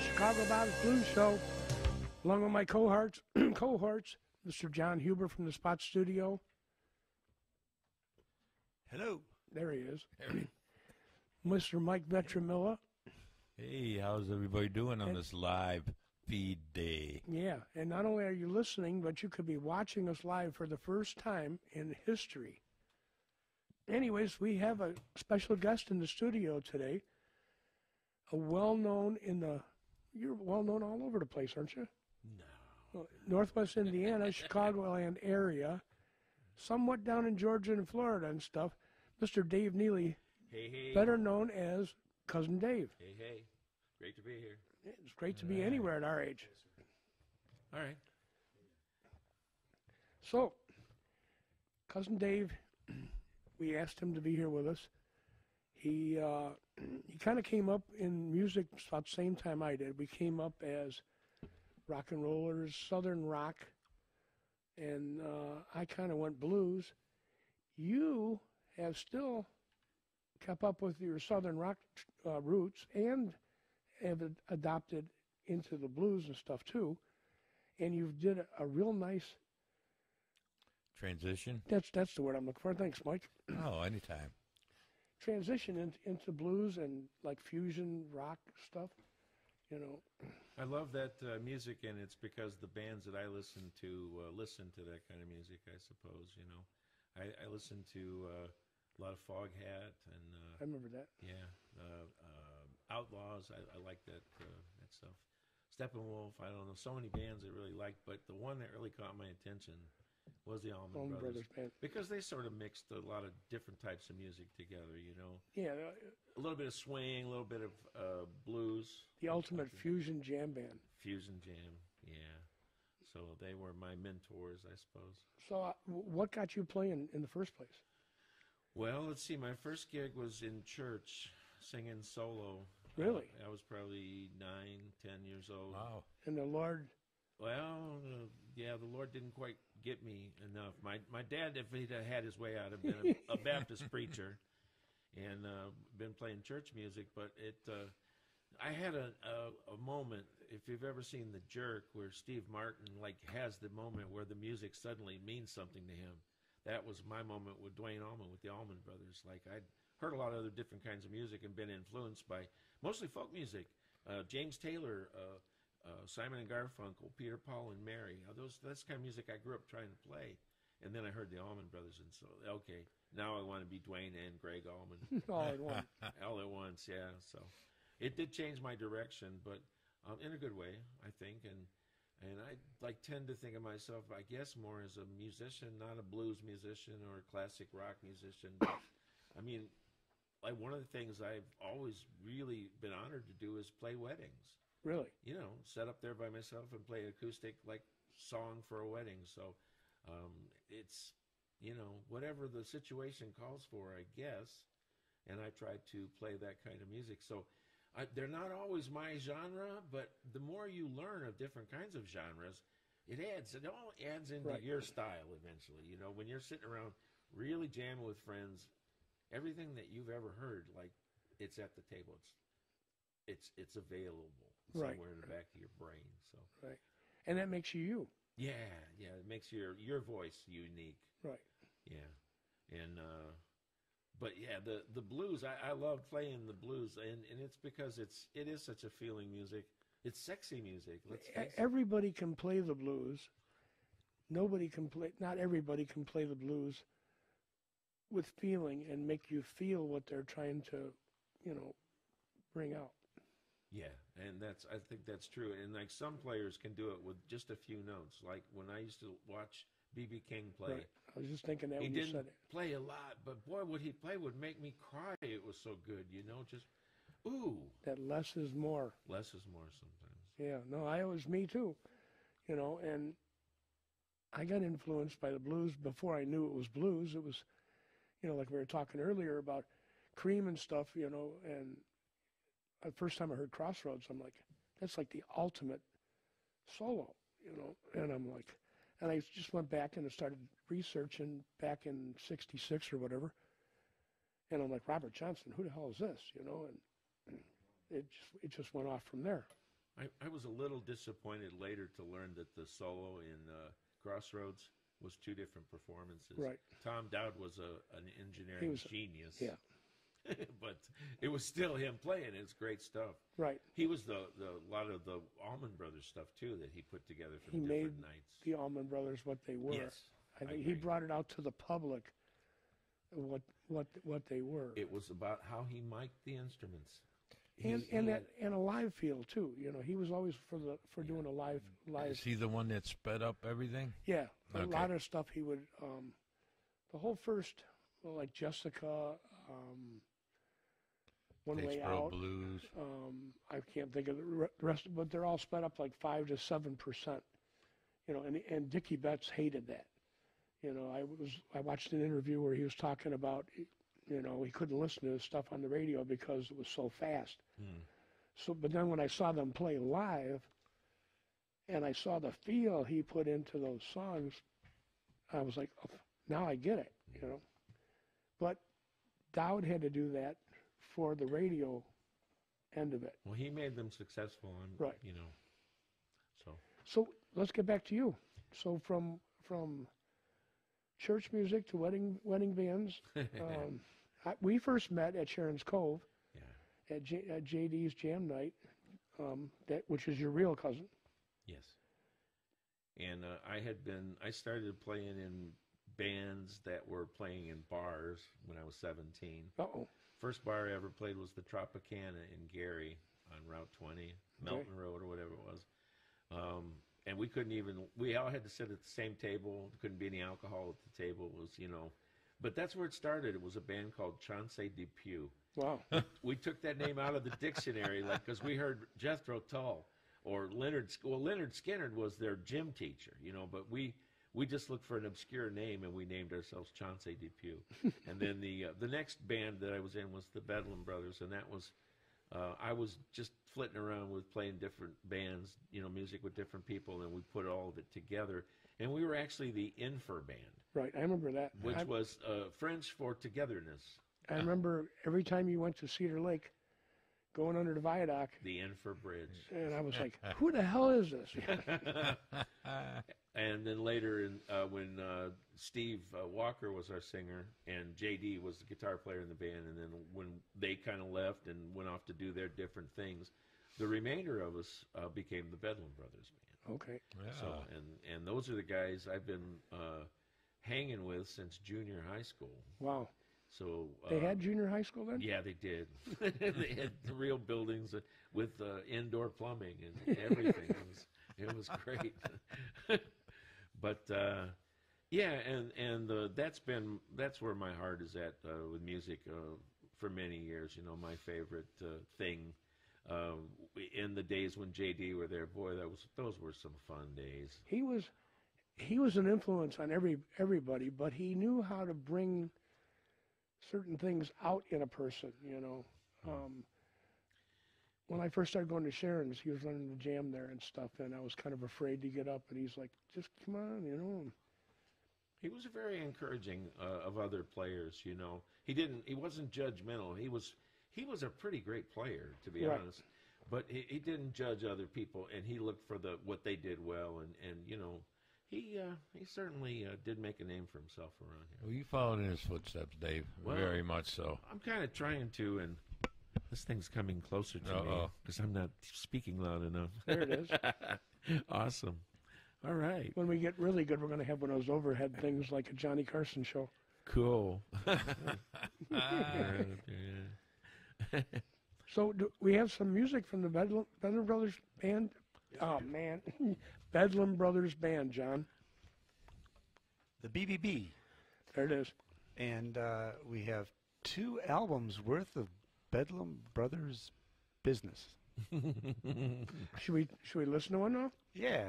Chicago Bob's Blues Show, along with my cohorts, Mr. John Huber from the Spot Studio. Hello. There he is. Mr. Mike Vetramilla. Hey, how's everybody doing on this live feed day? Yeah, and not only are you listening, but you could be watching us live for the first time in history. Anyways, we have a special guest in the studio today. You're well-known all over the place, aren't you? No. Northwest Indiana, Chicagoland area, somewhat down in Georgia and Florida and stuff. Mr. Dave Neely, hey. better known as Cousin Dave. Hey. Great to be here. It's great to be anywhere at our age. All right. So, Cousin Dave, we asked him to be here with us. He kind of came up in music about the same time I did. We came up as rock and rollers, southern rock, and I kind of went blues. You have still kept up with your southern rock roots and have adopted into the blues and stuff too. And you've did a real nice transition. That's the word I'm looking for. Thanks, Mike. Oh, anytime. Transition into blues and like fusion rock stuff, you know. I love that music, and it's because the bands that I listen to that kind of music, I suppose, you know. I listen to a lot of Foghat and I remember that. Yeah, Outlaws. I like that stuff. Steppenwolf. I don't know, so many bands I really liked, but the one that really caught my attention was the Allman Brothers Band, because they sort of mixed a lot of different types of music together. You know. Yeah. A little bit of swing, a little bit of blues. The ultimate fusion jam band. Fusion jam, yeah. So they were my mentors, I suppose. So what got you playing in the first place? Well, let's see. My first gig was in church, singing solo. Really? I was probably 9, 10 years old. Wow. And the Lord... Well, yeah, the Lord didn't quite get me enough. My dad, if he'd had his way out, had been a Baptist preacher and been playing church music. But I had a moment, if you've ever seen The Jerk, where Steve Martin has the moment where the music suddenly means something to him. That was my moment with Duane Allman, with the Allman Brothers. I'd heard a lot of other different kinds of music and been influenced by mostly folk music. James Taylor, Simon and Garfunkel, Peter, Paul, and Mary. That's the kind of music I grew up trying to play. And then I heard the Allman Brothers, and so, okay, now I want to be Duane and Greg Allman. All at once. All at once, yeah. So it did change my direction, but in a good way, I think. And I tend to think of myself, I guess, more as a musician, not a blues musician or a classic rock musician. But, I mean, one of the things I've always really been honored to do is play weddings. Really? You know, set up there by myself and play acoustic song for a wedding. So it's, you know, whatever the situation calls for, I guess. And I try to play that kind of music. So they're not always my genre, but the more you learn of different kinds of genres, it all adds into your style eventually. You know, when you're sitting around really jamming with friends, everything that you've ever heard, it's at the table. It's available somewhere in the back of your brain. So right, and that makes you. Yeah, it makes your voice unique. Right. Yeah, and but yeah, the blues. I love playing the blues, and it's because it is such a feeling music. It's sexy music. Let's face it. Everybody can play the blues. Nobody can play. Not everybody can play the blues with feeling and make you feel what they're trying to, you know, bring out. Yeah, and I think that's true. And some players can do it with just a few notes. Like when I used to watch B.B. King play. Right. I was just thinking that when you said it. He didn't play a lot, but boy, what he played would make me cry. It was so good, you know, just, ooh. That less is more. Less is more sometimes. Yeah, no, me too, you know, and I got influenced by the blues before I knew it was blues. It was, you know, like we were talking earlier about Cream and stuff, you know, and the first time I heard Crossroads, I'm like, that's like the ultimate solo, you know, and I just went back and started researching back in '66 or whatever, and I'm like, Robert Johnson, who the hell is this, you know, and it just went off from there. I was a little disappointed later to learn that the solo in Crossroads was two different performances. Right. Tom Dowd was an engineering genius. Yeah. But it was still him playing. It's great stuff. Right. He was the lot of the Allman Brothers stuff too that he put together for He the made different nights. the Allman Brothers what they were. Yes, I I think he agree. brought it out to the public what they were. It was about how he mic'd the instruments. And a live feel too. You know, he was always for doing a live. Is he the one that sped up everything? Yeah, a Okay. lot of stuff he would. The whole first, well, like Jessica, One Way Statesboro Out. Blues. I can't think of the rest, but they're all sped up like 5 to 7%. You know, and Dickie Betts hated that. You know, I watched an interview where he was talking about, you know, he couldn't listen to his stuff on the radio because it was so fast. So, but then when I saw them play live, and I saw the feel he put into those songs, I was like, oh, now I get it. You know, but Dowd had to do that for the radio end of it. Well, he made them successful on, Right. you know. So let's get back to you. So from church music to wedding bands, we first met at Sharon's Cove Yeah. at JD's Jam Night, which is your real cousin. Yes. And I started playing in bands that were playing in bars when I was 17. Uh-oh. First bar I ever played was the Tropicana in Gary on Route 20, Melton Road or whatever it was. And we all had to sit at the same table. Couldn't be any alcohol at the table. It was, you know, but that's where it started. It was a band called Chauncey Depew. Wow. We took that name out of the dictionary, like, because we heard Jethro Tull or Leonard. Well, Leonard Skinner was their gym teacher, you know. But we just looked for an obscure name and we named ourselves Chauncey Depew. And then the next band that I was in was the Bedlam Brothers, and that was I was just flitting around with playing different bands, you know, music with different people, and we put all of it together. And we were actually the Infer Band, Right, I remember that. which was French for togetherness. I remember every time you went to Cedar Lake, going under the viaduct, The Infer Bridge. and I was like, who the hell is this? And then later, when Steve Walker was our singer and JD was the guitar player in the band, and then when they kind of left and went off to do their different things, the remainder of us became the Bedlam Brothers Band. Okay. Yeah. So, and those are the guys I've been hanging with since junior high school. Wow. So They had junior high school then? Yeah, they did. They had real buildings with indoor plumbing and everything. It was great. But yeah, and that's where my heart is at with music for many years. You know, my favorite thing in the days when JD were there. Boy, those were some fun days. He was an influence on everybody, but he knew how to bring certain things out in a person, you know. When I first started going to Sharon's, he was running the jam there and stuff, and I was kind of afraid to get up, and he's like, just come on, you know. He was very encouraging of other players, you know. He wasn't judgmental. He was a pretty great player, to be Right. honest. But he didn't judge other people, and he looked for what they did well, and you know, he certainly did make a name for himself around here. Well, you followed in his footsteps, Dave. Well, Very much so. I'm kind of trying to, and this thing's coming closer to me Uh-oh. because I'm not speaking loud enough. There it is. Awesome. All right. When we get really good, we're going to have one of those overhead things like a Johnny Carson show. Cool. So we have some music from the Bedlam Brothers Band. Oh, man. Bedlam Brothers Band, John. The BBB. There it is. And we have 2 albums worth of Bedlam Brothers business. Should we listen to one now? Yeah,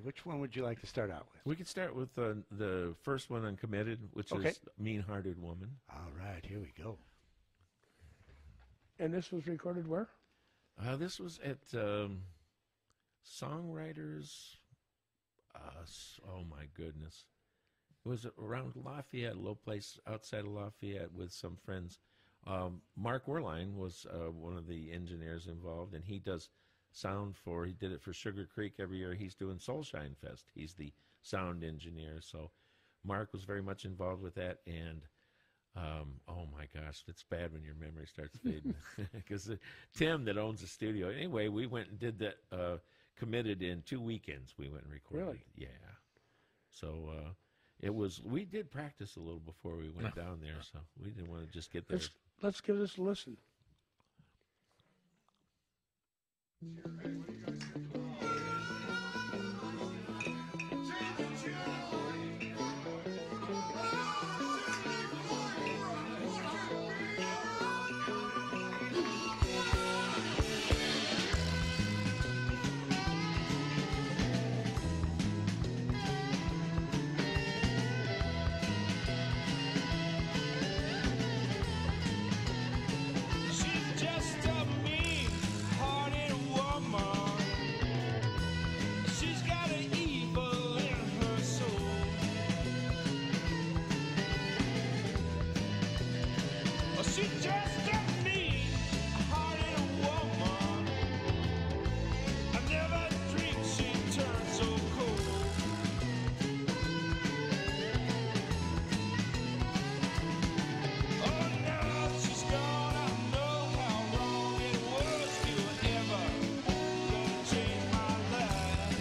which one would you like to start out with? We could start with the first one, Uncommitted, which Okay. is Mean-Hearted Woman. All right, here we go. And this was recorded where? This was at Songwriters. Oh, my goodness. It was around Lafayette, a little place outside of Lafayette with some friends. Mark Werlein was one of the engineers involved, and he does sound for. He did it for Sugar Creek every year. He's doing Soulshine Fest. He's the sound engineer. So Mark was very much involved with that. And oh my gosh, it's bad when your memory starts fading. Because Tim, that owns the studio. Anyway, we went and did that. Committed in 2 weekends. We went and recorded. Really? Yeah. So it was. We did practice a little before we went down there. So we didn't want to just get there. Let's give this a listen. She's just a mean-hearted woman. She's got an evil in her soul. Oh, she's just a mean-hearted woman. I never dreamed she'd turn so cold. Oh, now she's gone. I know how wrong it was to ever gonna change my life.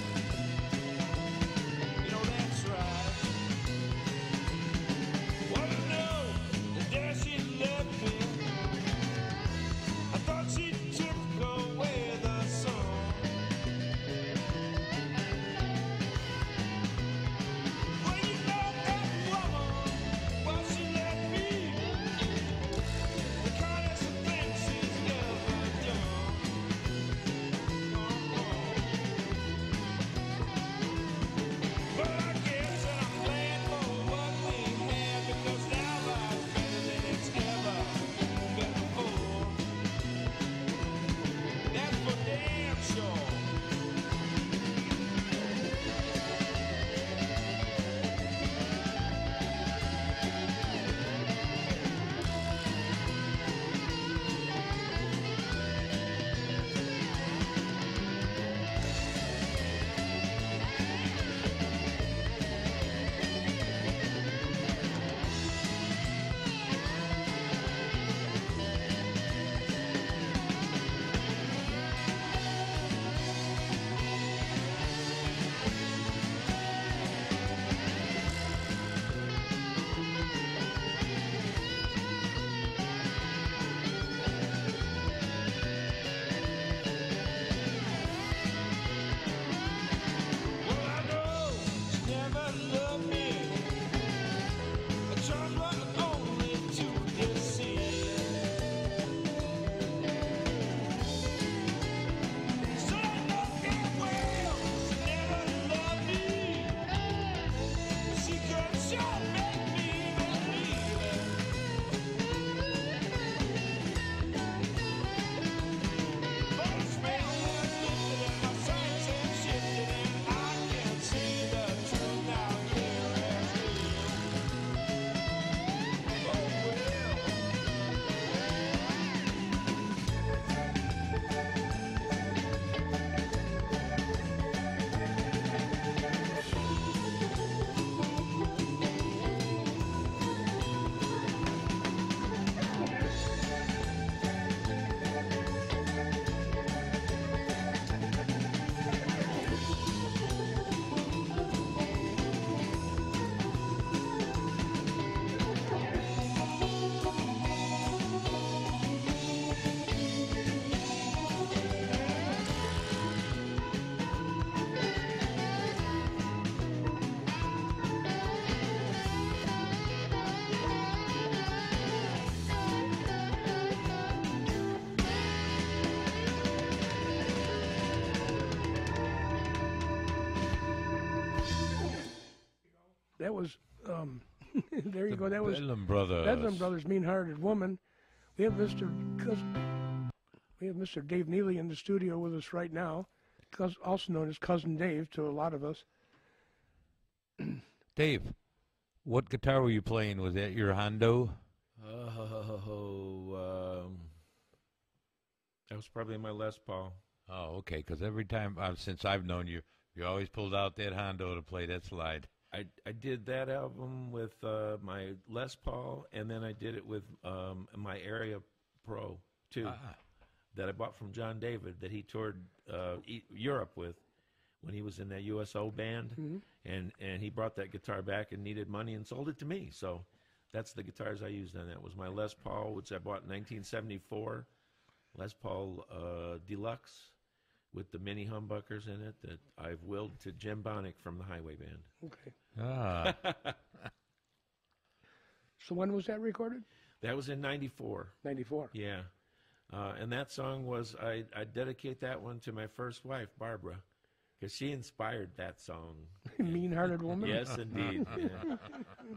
You know that's right. Well, no, there she left me. I thought she took away the sun. Well, you know that woman, well, she left me. The kindest of things she's ever done. But I guess that I'm glad for what we had, because now life's better than it's ever been before. That's for damn sure. Well, I know she never loved me. I tried but only to deceive. So I know damn well she never loved me. She could sure make me believe it. But the spell has lifted and my sights have shifted, and I can see the truth now clear as day. Oh well. That was, there you go. That was Bedlam Brothers. Bedlam Brothers, Mean-Hearted Woman. We have Mr. Dave Neely in the studio with us right now, also known as Cousin Dave to a lot of us. Dave, what guitar were you playing? Was that your Hondo? That was probably my Les Paul. Oh, okay. Because every time since I've known you, you always pulled out that Hondo to play that slide. I did that album with my Les Paul, and then I did it with my Area Pro too, that I bought from John David that he toured Europe with when he was in that USO band, and he brought that guitar back and needed money and sold it to me. So that's the guitars I used on that. Was my Les Paul, which I bought in 1974, Les Paul Deluxe with the mini humbuckers in it that I've willed to Jim Bonick from the Highway Band. Okay. Ah, So when was that recorded? That was in 94. 94. Yeah. And that song was, I dedicate that one to my first wife, Barbara, because she inspired that song. Mean-hearted woman. Yes, indeed. Yeah.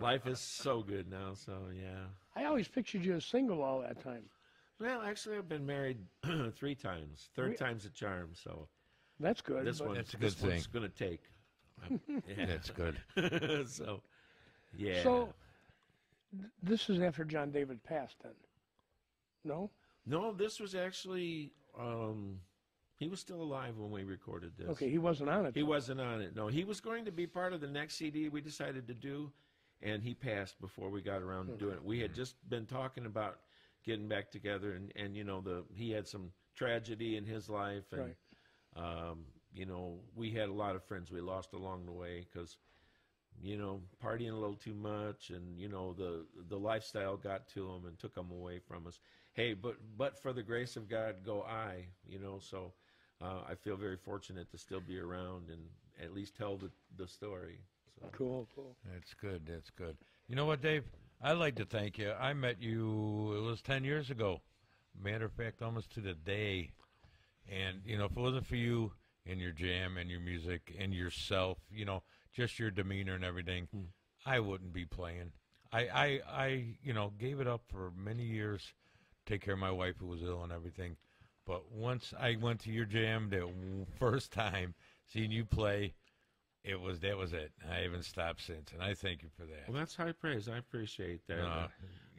Life is so good now, so yeah. I always pictured you as single all that time. Well, actually, I've been married 3 times. Third time's a charm, so That's good. this but one, That's a good this one's thing. going to take. Yeah. that's good. So, yeah. So this is after John David passed, then? No. No, this was actually, he was still alive when we recorded this. Okay, he wasn't on it. He though. wasn't on it. No, he was going to be part of the next CD we decided to do, and he passed before we got around to doing it. We had just been talking about getting back together, and you know, he had some tragedy in his life, and Right. you know, we had a lot of friends we lost along the way because, you know, partying a little too much, and you know, the lifestyle got to them and took them away from us. Hey, but for the grace of God, go I. You know, so I feel very fortunate to still be around and at least tell the story. So. Cool, cool. That's good. That's good. You know what, Dave? I'd like to thank you. I met you, it was 10 years ago. Matter of fact, almost to the day. And, you know, if it wasn't for you and your jam and your music and yourself, you know, just your demeanor and everything, I wouldn't be playing. I you know, gave it up for many years, take care of my wife who was ill and everything. But once I went to your jam the first time, seeing you play, that was it. I haven't stopped since, and I thank you for that. Well, that's high praise. I appreciate that.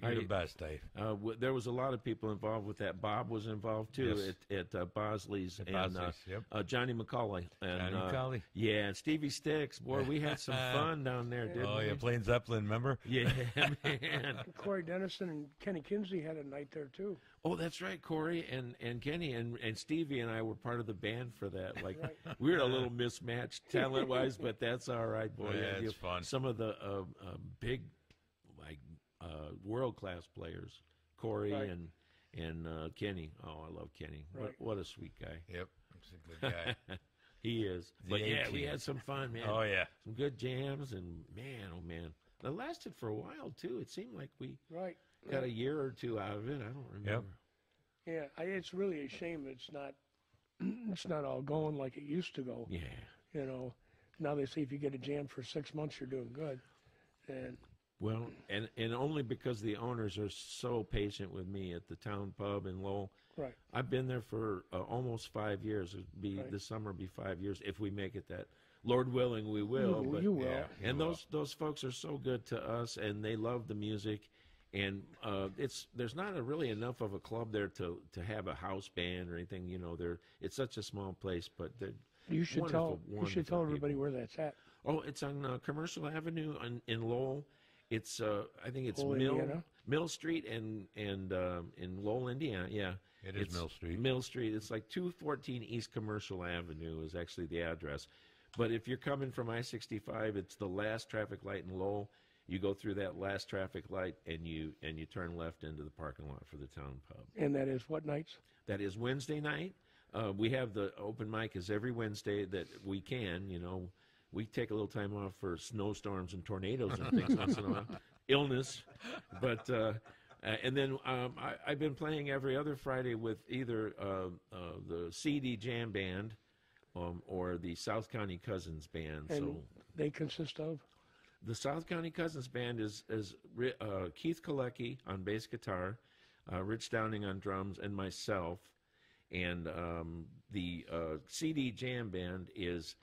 You're the I- best, Dave. There was a lot of people involved with that. Bob was involved too Yes. at Bosley's, and Bosley's, yep. Johnny McCauley. And, Johnny McCauley. Yeah, and Stevie Sticks. Boy, we had some fun down there, didn't Oh, we? yeah, playing Zeppelin, remember? Yeah, man. Corey Dennison and Kenny Kinsey had a night there, too. Oh, that's right, Corey and Kenny and Stevie and I were part of the band for that. Like, Right. we were a little mismatched talent-wise, but that's all right, boy. Yeah, you- it's fun. Some of the big, like, world-class players, Corey Right. and Kenny. Oh, I love Kenny. Right. What a sweet guy. Yep, he's a good guy. He is. The But yeah, we A-team. had some fun, man. Oh, yeah. Some good jams, and man, oh man. It lasted for a while, too. It seemed like we Right. got a year or two out of it. I don't remember. Yeah, it's really a shame it's not it's not all going like it used to go. Yeah. You know, now they say if you get a jam for 6 months, you're doing good. And Well, and only because the owners are so patient with me at the town pub in Lowell. right, I've been there for almost 5 years. It'd be Right. this summer be 5 years if we make it that. Lord willing, we will. you, but, you will. yeah. and You will. those folks are so good to us, and they love the music. And there's not really enough of a club there to have a house band or anything. You know, it's such a small place, but they're You should wonderful, tell wonderful everybody people. where that's at. Oh, it's on Commercial Avenue in Lowell. It's I think it's Lowell, Indiana? Mill Street and in Lowell, Indiana. Yeah, It is It's Mill Street. Mill Street. It's like 214 East Commercial Avenue is actually the address. But if you're coming from I-65, it's the last traffic light in Lowell. You go through that last traffic light and you turn left into the parking lot for the town pub. And that is what nights? That is Wednesday night. We have the open mic is every Wednesday that we can. You know, we take a little time off for snowstorms and tornadoes and things once in a while, illness. But and then I've been playing every other Friday with either the CD Jam Band or the South County Cousins Band. And So they consist of? the South County Cousins Band is Keith Kalecki on bass guitar, Rich Downing on drums, and myself. And the CD Jam Band is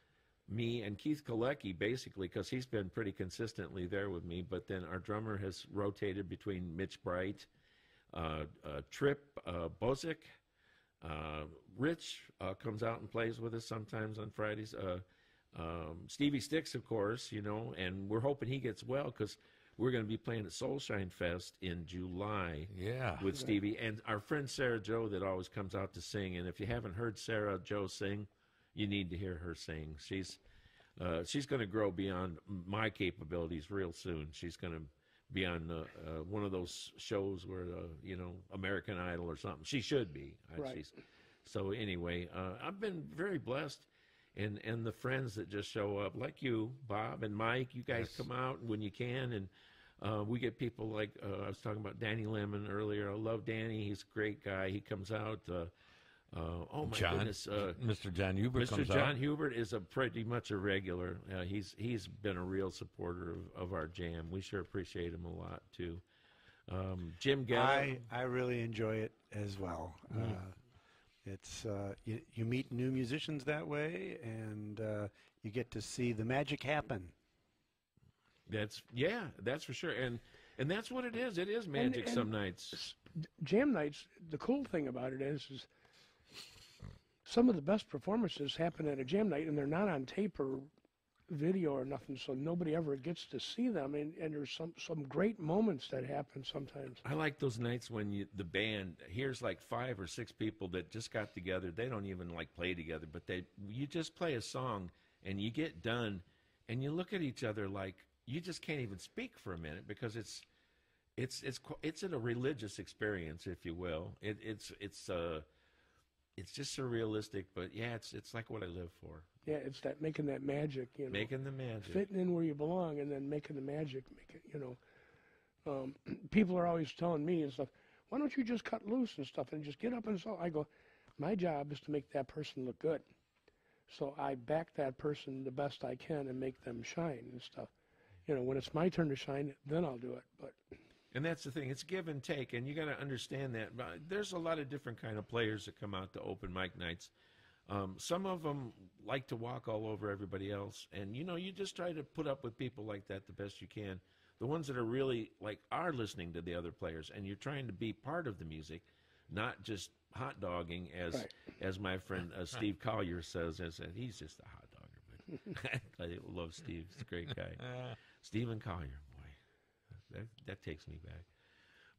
me and Keith Kalecki, basically, because he's been pretty consistently there with me. But then our drummer has rotated between Mitch Bright, Trip Bozick, Rich comes out and plays with us sometimes on Fridays. Stevie Sticks, of course, and we're hoping he gets well because we're going to be playing at Soulshine Fest in July Yeah. with Stevie. And our friend Sarah Joe that always comes out to sing. And if you haven't heard Sarah Joe sing, you need to hear her sing. She's going to grow beyond my capabilities real soon. She's going to be on one of those shows where, American Idol or something. She should be. Right. So anyway, I've been very blessed. And the friends that just show up, like you, Bob and Mike, you guys come out when you can. And we get people like, I was talking about Danny Lemon earlier. I love Danny. He's a great guy. He comes out. Oh, my goodness. Mr. John Hubert Mr. comes John out. Hubert is pretty much a regular. He's been a real supporter of our jam. We sure appreciate him a lot, too. Jim Getty. I really enjoy it as well. It's you meet new musicians that way, and you get to see the magic happen. That's for sure. And that's what it is. It is magic and some nights. Jam nights, the cool thing about it is some of the best performances happen at a jam night, and they're not on tape or video or nothing, so nobody ever gets to see them. And there's some great moments that happen sometimes. I like those nights when the band, here's like 5 or 6 people that just got together. They don't even like play together, but you just play a song and you get done and you look at each other like you just can't even speak for a minute because it's a religious experience, if you will. It's just surrealistic, but yeah, it's like what I live for. Yeah, it's that making that magic, Making the magic. fitting in where you belong, and then making the magic. People are always telling me and stuff, why don't you just cut loose and stuff and just get up and so I go, my job is to make that person look good, so I back that person the best I can and make them shine and stuff. When it's my turn to shine, then I'll do it. But And that's the thing. It's give and take, and you got to understand that. But there's a lot of different kind of players that come out to open mic nights. Some of them like to walk all over everybody else, and you just try to put up with people like that the best you can. The ones that are really are listening to the other players, and you're trying to be part of the music, not just hot dogging as my friend Steve Collier says. He's just a hot dogger, but I love Steve. He's a great guy. Stephen Collier, boy, that takes me back.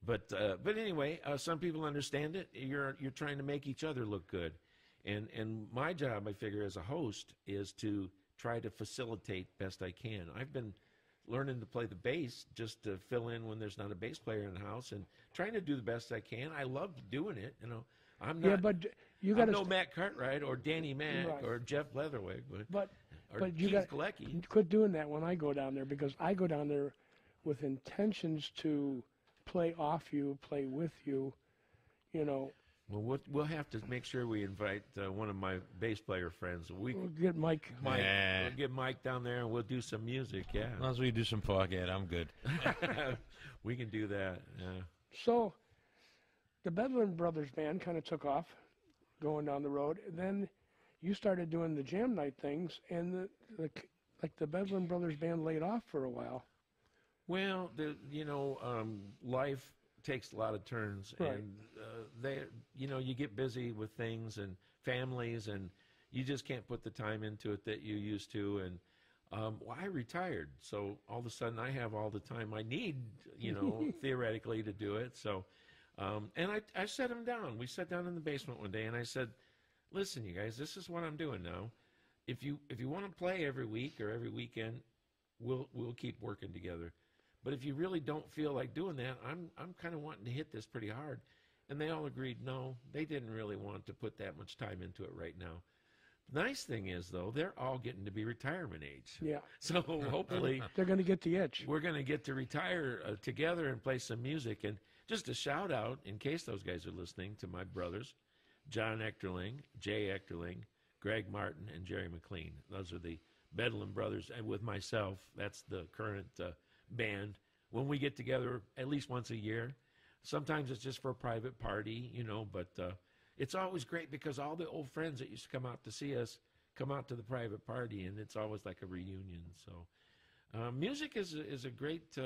But anyway, some people understand it. You're trying to make each other look good. And my job, I figure, as a host, is to try to facilitate best I can. I've been learning to play the bass just to fill in when there's not a bass player in the house and trying to do the best I can. I love doing it. I'm not. yeah, but you got I'm to no Matt Cartwright or Danny Mac Right. or Jeff Leatherwick, but or you Keith got Galecki. quit doing that when I go down there, because I go down there with intentions to play off you, play with you. Well, we'll have to make sure we invite one of my bass player friends. We'll get Mike. Mike, Nah. we'll get Mike down there and we'll do some music. Yeah, As long as we do some Foghat, I'm good. we can do that. Yeah. So the Bedlam Brothers band kind of took off going down the road. And then you started doing the jam night things, and the Bedlam Brothers band laid off for a while. Well, life takes a lot of turns, Right. and you get busy with things and families, and you just can't put the time into it that you used to. And I retired, so all of a sudden I have all the time I need, theoretically, to do it. So, and I set them down. We sat down in the basement one day, and I said, "Listen, you guys, this is what I'm doing now. If you want to play every week or every weekend, we'll keep working together. But if you really don't feel like doing that, I'm kind of wanting to hit this pretty hard." And they all agreed no, they didn't really want to put that much time into it right now. The nice thing is, though, they're all getting to be retirement age. Yeah, So hopefully they're going to get the itch. we're going to get to retire together and play some music. And just a shout out, in case those guys are listening, to my brothers, John Echterling, Jay Echterling, Greg Martin, and Jerry McLean. Those are the Bedlam Brothers. And with myself, that's the current band. When we get together at least once a year, sometimes it's just for a private party, but it's always great because all the old friends that used to come out to see us come out to the private party, and it's always like a reunion. So music is a great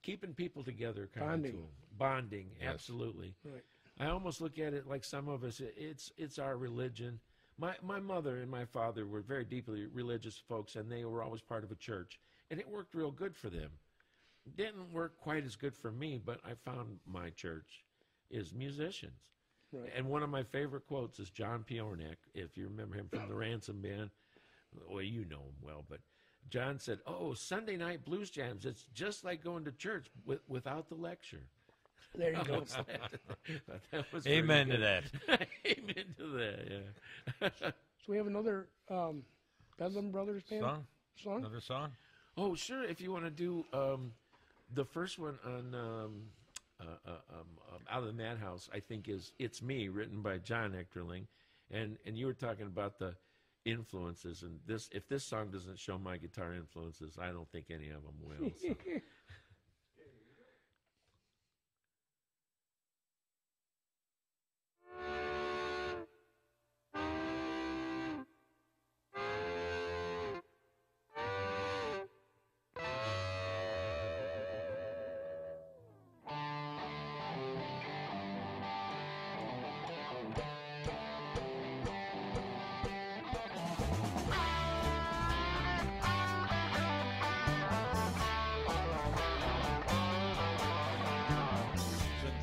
keeping people together kind Bonding. of tool. Bonding, Yes. absolutely. Right. I almost look at it like some of us. It's our religion. My mother and my father were very deeply religious folks, and they were always part of a church, and it worked real good for them. Didn't work quite as good for me, but I found my church is musicians. Right. And one of my favorite quotes is John Piornek, if you remember him from the Ransom Band. Well, you know him well, but John said, "Oh, Sunday night blues jams, it's just like going to church without the lecture." There you go. That was Amen to pretty that. good. Amen to that, yeah. So we have another Bedlam Brothers band Song? Another song? Oh, sure, if you want to do the first one on Out of the Madhouse, I think is It's Me, written by John Eckerling. And you were talking about the influences, and if this song doesn't show my guitar influences, I don't think any of them will. So.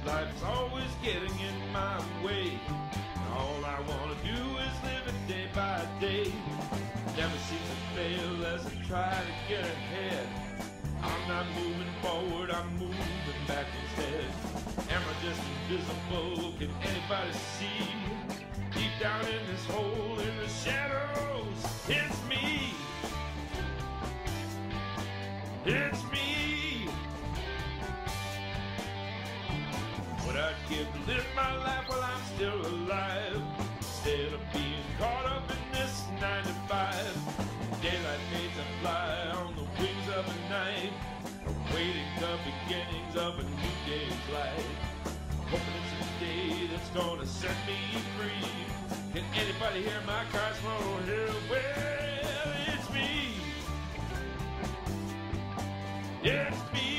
Life's always getting in my way. And all I want to do is live it day by day. Never seem to fail as I try to get ahead. I'm not moving forward, I'm moving back instead. Am I just invisible? Can anybody see? Deep down in this hole in the shadows, it's me. It's me. What I'd give to live my life while I'm still alive, instead of being caught up in this 9 to 5. Daylight fades and fly on the wings of a night, awaiting the beginnings of a new day's light. Hoping it's a day that's gonna set me free. Can anybody hear my cries from here? Well, it's me. It's me.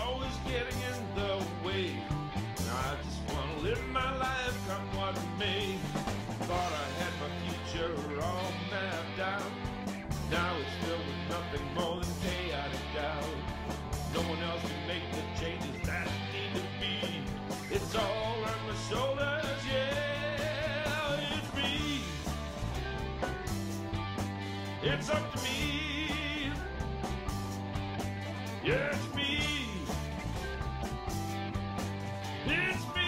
Always getting in the way. And I just want to live my life, come what may. Thought I had my future all mapped out. Now it's filled with nothing more than chaotic doubt. No one else can make the changes that need to be. It's all on my shoulders, yeah. It's me. It's up to me. Yeah, it's me. It's me.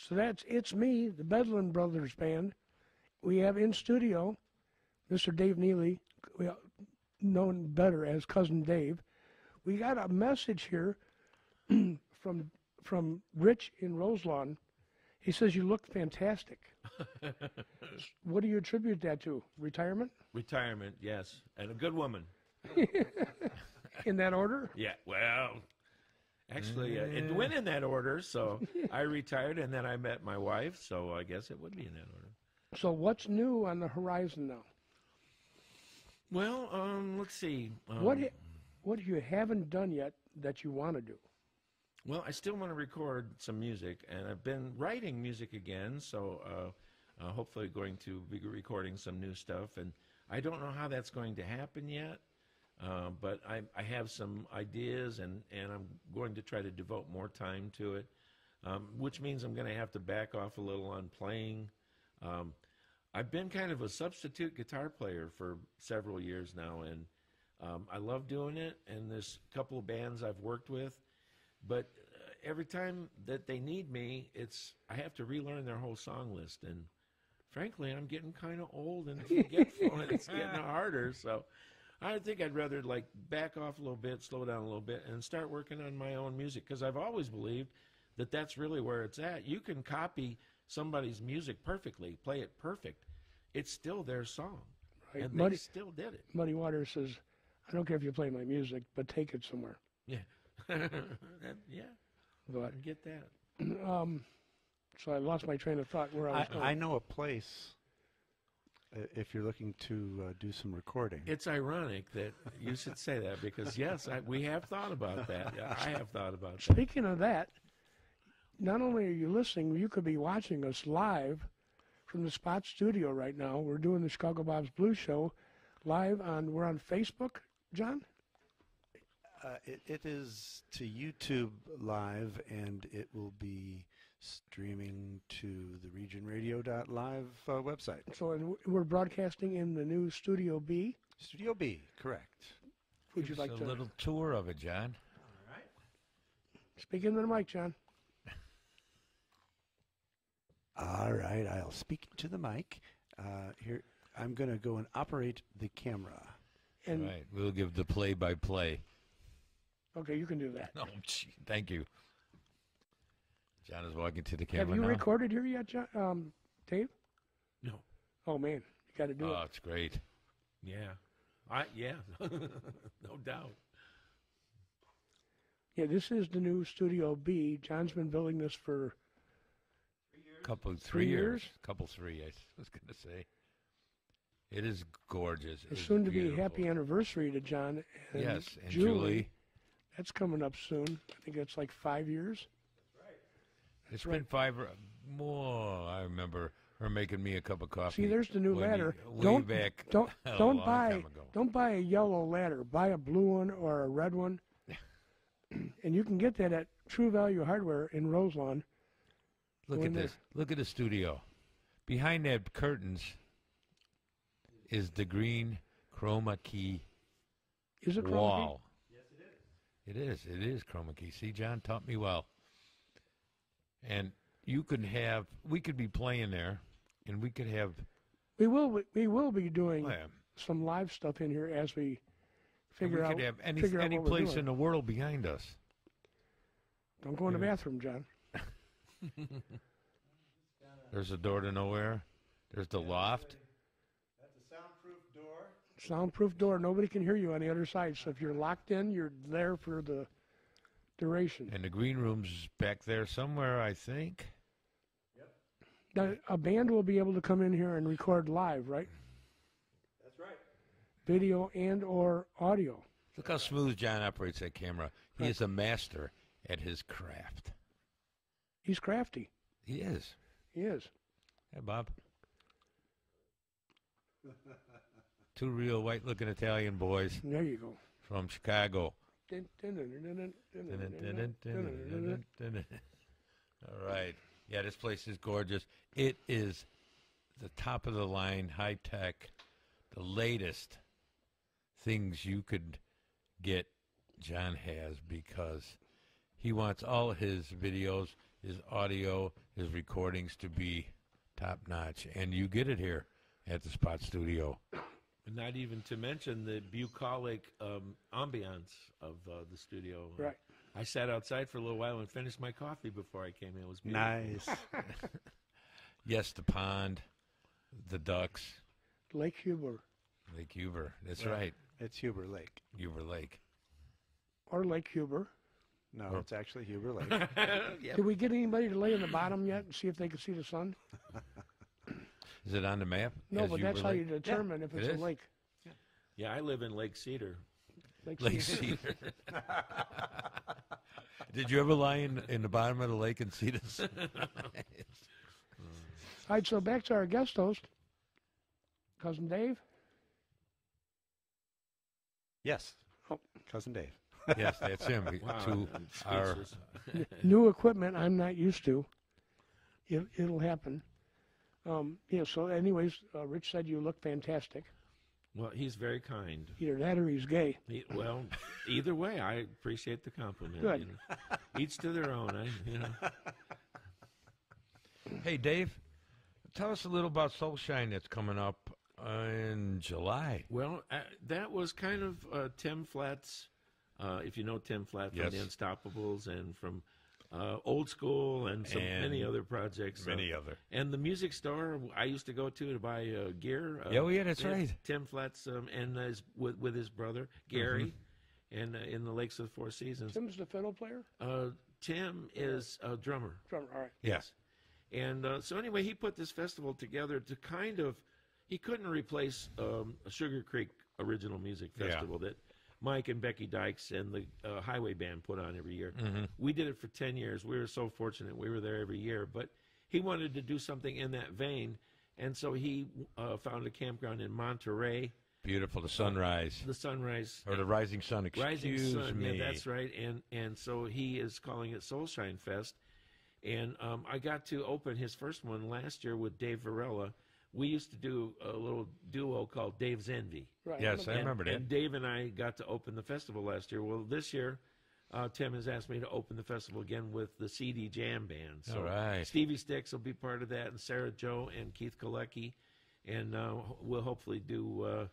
So it's me, the Bedlin Brothers Band. We have in studio Mr. Dave Neely, known better as Cousin Dave. We got a message here from Rich in Roselawn. He says you look fantastic. What do you attribute that to? Retirement? Retirement, yes, and a good woman. In that order? Yeah, well, actually, it went in that order. So I retired, and then I met my wife. So I guess it would be in that order. So what's new on the horizon now? Well, let's see. What you haven't done yet that you want to do? Well, I still want to record some music, and I've been writing music again. So hopefully, going to be recording some new stuff. And I don't know how that's going to happen yet. But I have some ideas, and I'm going to try to devote more time to it, which means I'm going to have to back off a little on playing. I've been kind of a substitute guitar player for several years now, and I love doing it, and there's a couple of bands I've worked with, but every time that they need me, I have to relearn their whole song list, and frankly, I'm getting kind of old and forgetful, and it's getting harder, so I think I'd rather back off a little bit, slow down a little bit, and start working on my own music, because I've always believed that that's really where it's at. You can copy somebody's music perfectly, play it perfect. It's still their song, Right. and Muddy, they still did it. Muddy Waters says, I don't care if you play my music, but take it somewhere. Yeah, yeah, But I get that. so I lost my train of thought where I was going. I know a place if you're looking to do some recording. It's ironic that you should say that because, yes, we have thought about that. Yeah, I have thought about that. Speaking of that, not only are you listening, you could be watching us live from the Spot Studio right now. We're doing the Chicago Bob's Blues Show live we're on Facebook, John? It is to YouTube Live, and it will be streaming to the regionradio.live website. So we're broadcasting in the new Studio B. Studio B, correct. Would Give you us like a to little tour of it, John? speak into the mic, John? All right, I'll speak to the mic. Here, I'm going to go and operate the camera. And Right. We'll give the play-by-play. okay, you can do that. Oh, gee, thank you. John is walking to the Have camera you now. recorded here yet, John? Dave? No. Oh man, you got to do Oh, it. it's great. Yeah. Yeah, no doubt. Yeah, this is the new Studio B. John's been building this for Three 3 years. years? Three, I was going to say. It is gorgeous. It's It's soon to be a beautiful. happy anniversary to John and Yes, and Julie. Julie. That's coming up soon. I think it's like 5 years. It's been 5 or more. I remember her making me a cup of coffee. See, there's the new way ladder. Way Don't back don't a don't long buy time ago. don't buy a yellow ladder. Buy a blue one or a red one, and you can get that at True Value Hardware in Roselawn. Look Go at in there. this. Look at the studio. Behind that curtains is the green chroma key Is it chroma key? wall. Yes, it is. It is chroma key. See, John taught me well. And we could be playing there, and we could have, We will be doing well, some live stuff in here as we and figure we out could have any figure out what we're place doing. in the world behind us. Don't go in the bathroom, John. There's a door to nowhere. There's the loft. Soundproof door. Nobody can hear you on the other side. So if you're locked in, you're there for the duration. And the green room's back there somewhere, I think. Now, a band will be able to come in here and record live, right? That's right. Video and or audio. Look how smooth John operates that camera. He is a master at his craft. He's crafty. He is. He is. Hey, Bob. Two real white-looking Italian boys There you go. from Chicago. Dun, dun, dun, dun, dun, dun, dun, dun, dun, dun, dun, dun. All right. Yeah, this place is gorgeous. It is the top of the line, high tech, the latest things you could get. John has because he wants all his videos, his audio, his recordings to be top notch, and you get it here at the Spot Studio. Not even to mention the bucolic ambiance of the studio. Right. I sat outside for a little while and finished my coffee before I came in. It was beautiful. Nice. Yes, the pond, the ducks, Lake Huber Lake Huber. That's Yeah. right, It's Huber Lake. Huber Lake. or Lake Huber. No, Oh. it's actually Huber Lake. Yep. Did we get anybody to lay in the bottom yet and see if they could see the sun? Is it on the map? No, as but that's Huber how Lake? you determine if it it's a is. lake. Yeah, I live in Lake Cedar. Lake Cedar. Did you ever lie in the bottom of the lake and see this? All right, so back to our guest host, Cousin Dave. Yes. Oh. Cousin Dave. Yes, that's him. Wow, To I'm our speechless. New equipment I'm not used to. It'll happen. Yeah, so anyways, Rich said you look fantastic. Well, he's very kind. Either that or he's gay. Well, either way, I appreciate the compliment. Good. You know. Each to their own. Hey, Dave, tell us a little about Soulshine that's coming up in July. Well, that was kind of Tim Flatt's, if you know Tim Flatt from Yes. the Unstoppables and from Old School and many And other projects. Many other. And the music store I used to go to buy gear. Yeah, that's right. Tim Flatt's and with his brother Gary, and in the Lakes of the Four Seasons. Tim's the fiddle player? Tim is a drummer. Drummer, all right. Yes. And so anyway, he put this festival together to kind of, he couldn't replace a Sugar Creek original music Yeah. festival that Mike and Becky Dykes and the Highway Band put on every year. Mm-hmm. We did it for 10 years. We were so fortunate. We were there every year. But he wanted to do something in that vein. And so he found a campground in Monterey, Beautiful, the sunrise. the Sunrise. Or the rising sun, Rising excuse Sun, me. yeah, that's right. And so he is calling it Soulshine Fest. And I got to open his first one last year with Dave Varela. We used to do a little duo called Dave's Envy. Right. Yes, I remember that. And Dave and I got to open the festival last year. Well, this year, Tim has asked me to open the festival again with the CD Jam Band. So All right. Stevie Sticks will be part of that, and Sarah Joe and Keith Kalecki. And we'll hopefully do,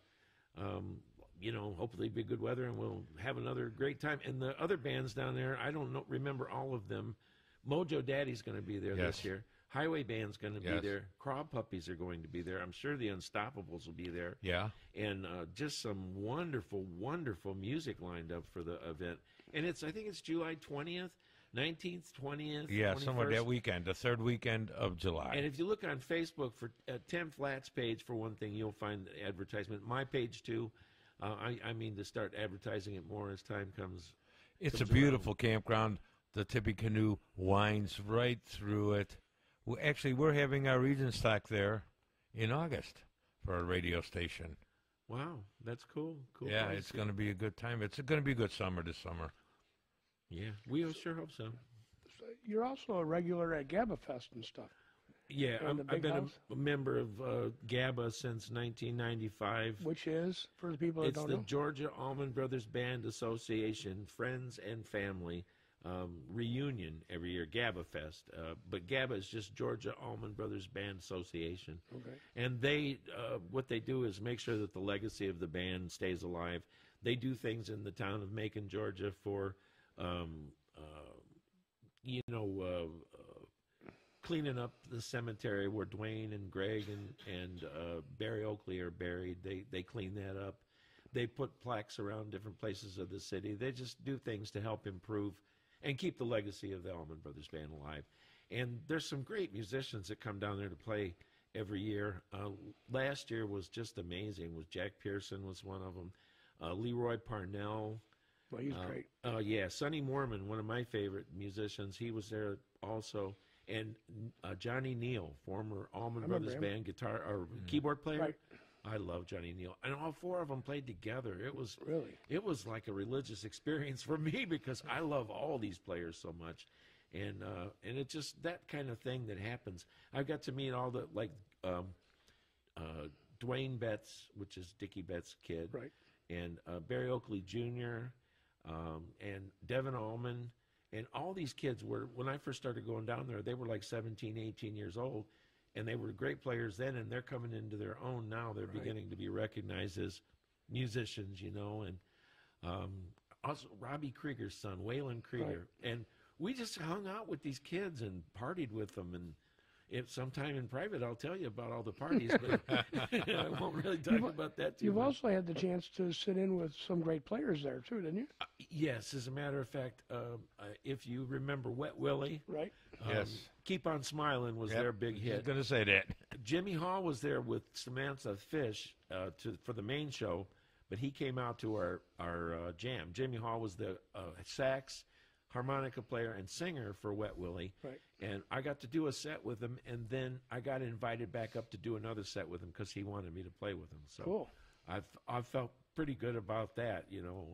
hopefully be good weather, and we'll have another great time. And the other bands down there, I don't remember all of them. Mojo Daddy's going to be there Yes. this year. Highway Band's going to be Yes. there. Craw Puppies are going to be there. I'm sure the Unstoppables will be there. Yeah. And just some wonderful, wonderful music lined up for the event. And I think it's July 20th, 19th, 20th. Yeah, somewhere 21st. that weekend, the third weekend of July. And if you look on Facebook for Tim Flatt's page, for one thing, you'll find the advertisement. My page, too. I mean to start advertising it more as time comes. It's a comes beautiful campground. The Tippecanoe winds right through it. We're having our Regent stock there in August for our radio station. Wow, that's cool. Cool. Yeah, place. it's going to be a good time. It's going to be a good summer this summer. Yeah, we sure hope so. You're also a regular at GABA Fest and stuff. Yeah, In the I've big been house? a member of GABA since 1995. Which is, for the people that It's don't the know. Georgia Allman Brothers Band Association Friends and Family reunion every year, GABA Fest. But GABA is just Georgia Allman Brothers Band Association. Okay. And they, what they do is make sure that the legacy of the band stays alive. They do things in the town of Macon, Georgia for, cleaning up the cemetery where Dwayne and Greg and Barry Oakley are buried. They clean that up. They put plaques around different places of the city. They just do things to help improve and keep the legacy of the Allman Brothers Band alive. And there's some great musicians that come down there to play every year. Last year was just amazing. Jack Pearson was one of them. Leroy Parnell. Well, he's great. Yeah, Sonny Moorman, one of my favorite musicians. He was there also. And Johnny Neal, former Allman remember Brothers him. Band guitar or keyboard player. Right. I love Johnny Neal, and all four of them played together. It was Really? like a religious experience for me because I love all these players so much, and it's just that kind of thing that happens. I've got to meet all the Dwayne Betts, which is Dickie Betts' kid, Right. and Barry Oakley Jr. And Devin Allman And all these kids were, when I first started going down there, they were like 17, 18 years old, and they were great players then, and they're coming into their own now. They're beginning to be recognized as musicians, you know, and also Robbie Krieger's son, Waylon Krieger. And we just hung out with these kids and partied with them. And if sometime in private, I'll tell you about all the parties, but I won't really talk about that too You've much. also had the chance to sit in with some great players there too, didn't you? Yes, as a matter of fact, if you remember Wet Willie, Right. Yes. Keep on Smiling was their big I hit. was going to say that. Jimmy Hall was there with Samantha Fish for the main show, but he came out to our jam. Jimmy Hall was the sax, harmonica player, and singer for Wet Willie. Right. And I got to do a set with him, and then I got invited back up to do another set with him because he wanted me to play with him. So Cool. I've felt pretty good about that. You know,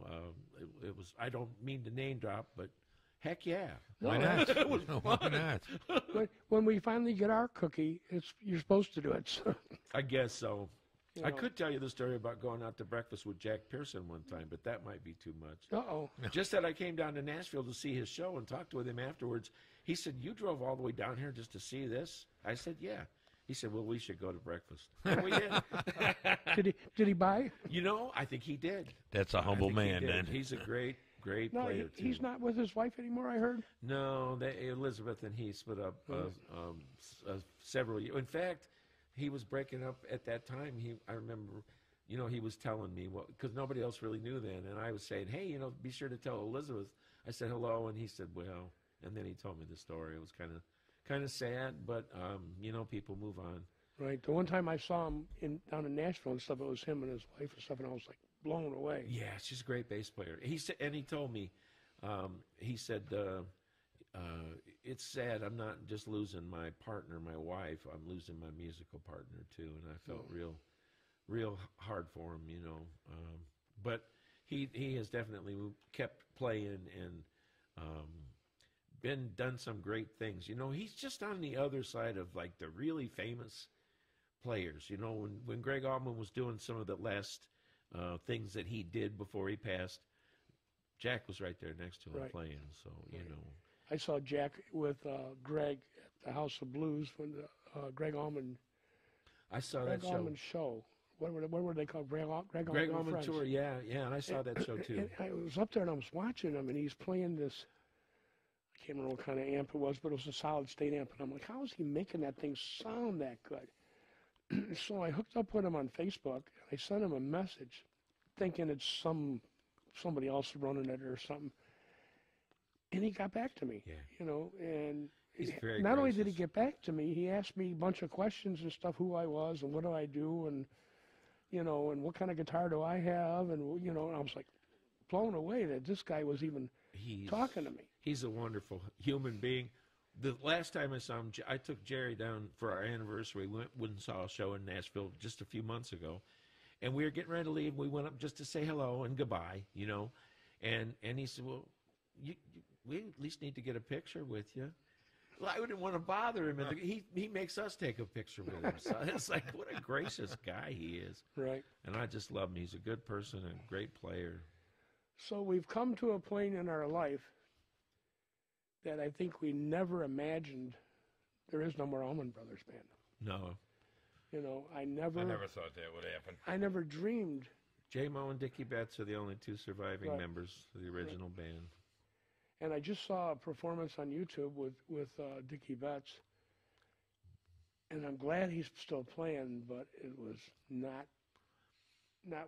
it was. I don't mean to name drop, but heck yeah. Why No, not? Why not? When we finally get our cookie, you're supposed to do it. So, I guess so. you I know. could tell you the story about going out to breakfast with Jack Pearson one time, but that might be too much. Uh-oh. Just that I came down to Nashville to see his show and talked with him afterwards. He said, "You drove all the way down here just to see this?" I said, "Yeah." He said, "Well, we should go to breakfast." And we did. Did he buy? You know, I think he did. That's a humble I think he man, did. then. He's a great No, player, too. he's not with his wife anymore, I heard. No, Elizabeth and he split up several years. In fact, he was breaking up at that time. I remember, you know, he was telling me because nobody else really knew then, and I was saying, "Hey, you know, be sure to tell Elizabeth." I said hello, and he said, "Well," and then he told me the story. It was kind of sad, but you know, people move on. Right. The one time I saw him down in Nashville and stuff, it was him and his wife and stuff, and I was like blown away. Yeah, she's a great bass player. He said, and he told me, he said, "It's sad. I'm not just losing my partner, my wife. I'm losing my musical partner too." And I felt real hard for him, you know. But he has definitely kept playing and done some great things. You know, he's just on the other side of like the really famous players. You know, when Greg Allman was doing some of the last things that he did before he passed, Jack was right there next to him Right. playing. So you know, I saw Jack with Greg at the House of Blues when the Greg Allman I saw that show. Allman show. What were they called? Greg Greg and Allman Friends. tour, yeah, and I saw that show too. And I was up there and I was watching him, and he's playing this. I can't remember what kind of amp it was, but it was a solid state amp. And I'm like, how is he making that thing sound that good? So I hooked up with him on Facebook. I sent him a message, thinking it's somebody else running it or something. And he got back to me. Yeah. You know, and He's very not only did he gracious. get back to me, he asked me a bunch of questions and stuff, who I was and what do I do, and you know, and what kind of guitar do I have, and you know, and I was like blown away that this guy was even talking to me. He's a wonderful human being. The last time I saw him, I took Jerry down for our anniversary. We went and saw a show in Nashville just a few months ago, and we were getting ready to leave. We went up just to say hello and goodbye, you know, and he said, "Well, we at least need to get a picture with you." Well, I wouldn't want to bother him, and he makes us take a picture with him. So it's like, what a gracious guy he is, Right. and I just love him. He's a good person and a great player. So we've come to a point in our life that I think we never imagined there is no more Allman Brothers Band. No, You know, I I never thought that would happen. I never dreamed. J-Mo and Dickie Betts are the only two surviving Right. members of the original band. And I just saw a performance on YouTube with Dickie Betts, and I'm glad he's still playing, but it was not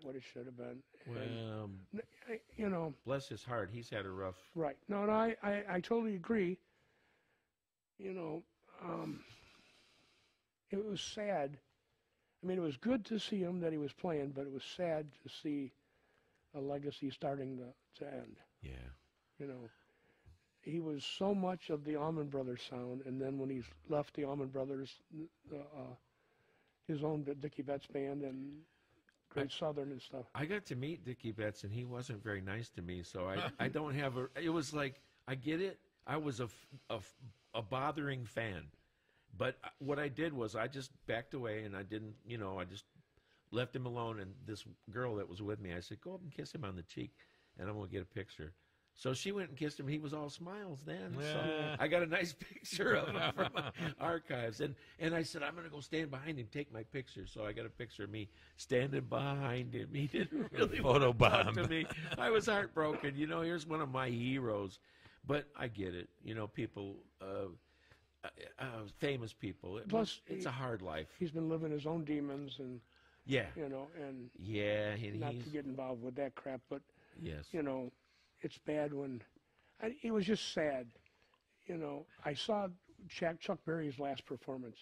what it should have been. Well, And, you know, bless his heart, he's had a rough. right? No, I totally agree. You know, it was sad. I mean, it was good to see him that he was playing, but it was sad to see a legacy starting to end. Yeah. You know, he was so much of the Allman Brothers sound, and then when he's left the Allman Brothers, his own Dickie Betts band and Great Southern and stuff. I got to meet Dickie Betts, and he wasn't very nice to me, so I don't have a. It was like, I get it. I was a bothering fan. But what I did was I just backed away, and I didn't, you know, I just left him alone. And this girl that was with me, I said, "Go up and kiss him on the cheek, and I'm going to get a picture." So she went and kissed him. He was all smiles then. So Yeah. I got a nice picture of him from my archives. And I said, I'm going to go stand behind him, take my picture. So I got a picture of me standing behind him. He didn't really want to talk to Photobomb. me. I was heartbroken. You know, here's one of my heroes. But I get it. You know, people, famous people. Plus, It's a hard life. He's been living his own demons, and Yeah. you know, and Yeah. And not he's, to get involved with that crap, but yes. you know, it's bad when. It was just sad. You know, I saw Chuck Berry's last performance,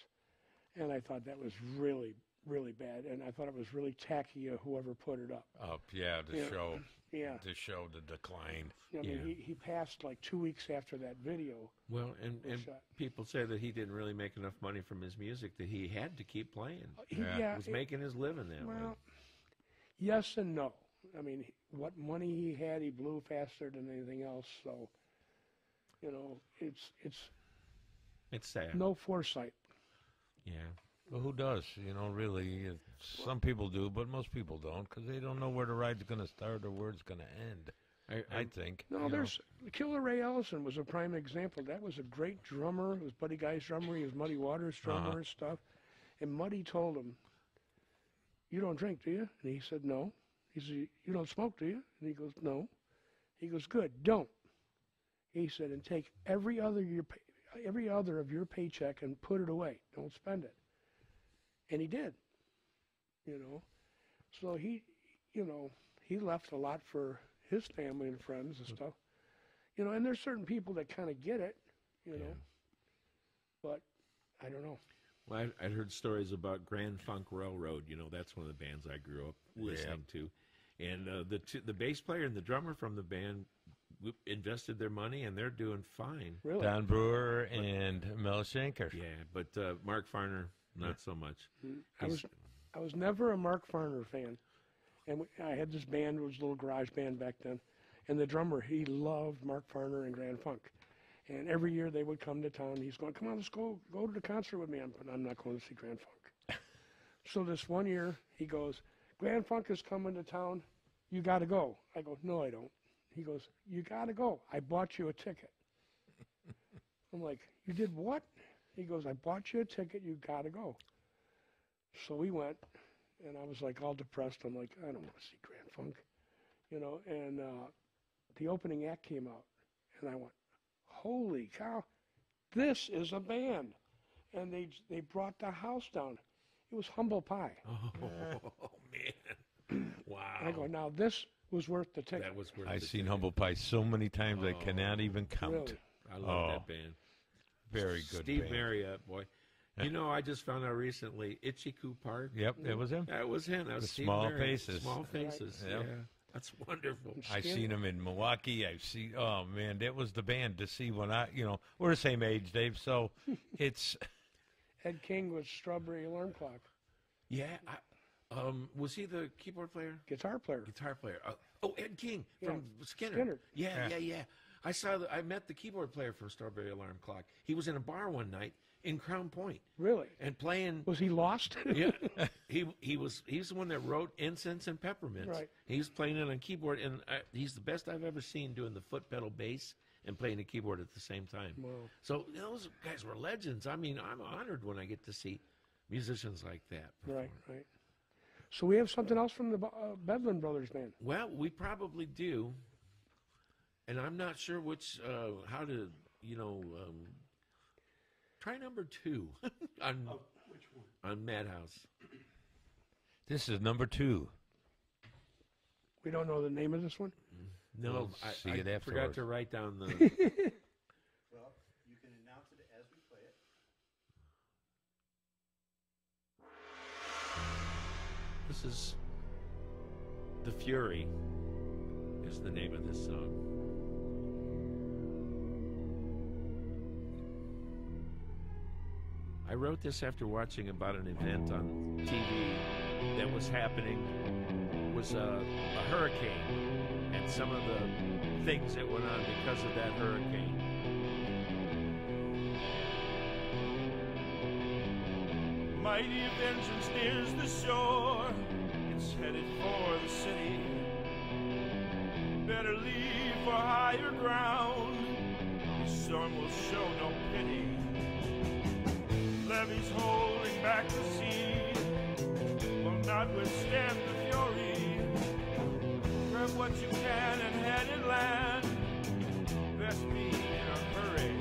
and I thought that was really, really bad, and I thought it was really tacky of whoever put it up. Up, yeah, Yeah. Yeah, to show the decline. I mean, Yeah. he passed like 2 weeks after that video. Well, and shot. people say that he didn't really make enough money from his music, that he had to keep playing. Yeah. He was making his living that way. Well, yes and no. I mean, what money he had, he blew faster than anything else. So, you know, it's It's sad. no foresight. Yeah. Well, who does? You know, really, some people do, but most people don't, because they don't know where the ride's going to start or where it's going to end. I think. No, you know. there's Killer Ray Ellison was a prime example. That was a great drummer. It was Buddy Guy's drummer. He was Muddy Waters' drummer and stuff. And Muddy told him, "You don't drink, do you?" And he said, "No." He said, "You don't smoke, do you?" And he goes, "No." He goes, "Good, don't." He said, "And take every other of your paycheck and put it away. Don't spend it." And he did. You know, so he left a lot for his family and friends and stuff. You know, and there's certain people that kind of get it. You know, but I don't know. Well, I'd heard stories about Grand Funk Railroad. You know, that's one of the bands I grew up listening to. And the bass player and the drummer from the band invested their money, and they're doing fine. Really? Don Brewer and Mel Shanker. Yeah, but Mark Farner, not so much. I was never a Mark Farner fan, and I had this band. It was a little garage band back then, and the drummer, he loved Mark Farner and Grand Funk, and every year they would come to town. He's going, "Come on, let's go to the concert with me." I'm not going to see Grand Funk. So this one year he goes, "Grand Funk is coming to town. You got to go." I go, "No, I don't." He goes, "You got to go. I bought you a ticket." I'm like, "You did what?" He goes, "I bought you a ticket. You got to go." So we went, and I was like all depressed. I'm like, I don't want to see Grand Funk, you know. And the opening act came out, and I went, "Holy cow, this is a band!" And they brought the house down. It was Humble Pie. Oh, man. Wow. And I go, now this was worth the ticket. That was worth I've the seen ticket. Humble Pie so many times I cannot even count. Really? I love Oh. that band. Very good Steve band. Marriott, boy. You know, I just found out recently, Itchy-Coo Park. Yep, that was him. That was him. That was The Steve Small Marriott. Faces. Small Faces. Yep. Yeah. That's wonderful. I've seen him in Milwaukee. I've seen, oh man, that was the band to see when we're the same age, Dave. So it's, Ed King was Strawberry Alarm Clock, Yeah. Was he the keyboard player? guitar player. Guitar player. Ed King from Skinner. Skinner. Yeah. I met the keyboard player for Strawberry Alarm Clock. He was in a bar one night in Crown Point Really? and playing. Was he lost? Yeah, he's the one that wrote Incense and Peppermints. Right. He's playing it on keyboard, and he's the best I've ever seen doing the foot pedal bass and playing the keyboard at the same time. Wow. So those guys were legends. I mean, I'm honored when I get to see musicians like that. perform. Right. So we have something else from the Bedlin Brothers band. Well, we probably do, and I'm not sure how to, try number 2 on which one? On Madhouse. this is number 2. We don't know the name of this one. No, We'll see I it forgot afterwards. to write down the. Well, you can announce it as we play it. This is The Fury. Is the name of this song. I wrote this after watching about an event on TV that was happening. It was a hurricane, and some of the things that went on because of that hurricane. Mighty vengeance nears the shore. It's headed for the city. Better leave for higher ground. The storm will show no pity. Levees holding back the sea will not withstand the fury. Grab what you can and head inland. Best be in a hurry.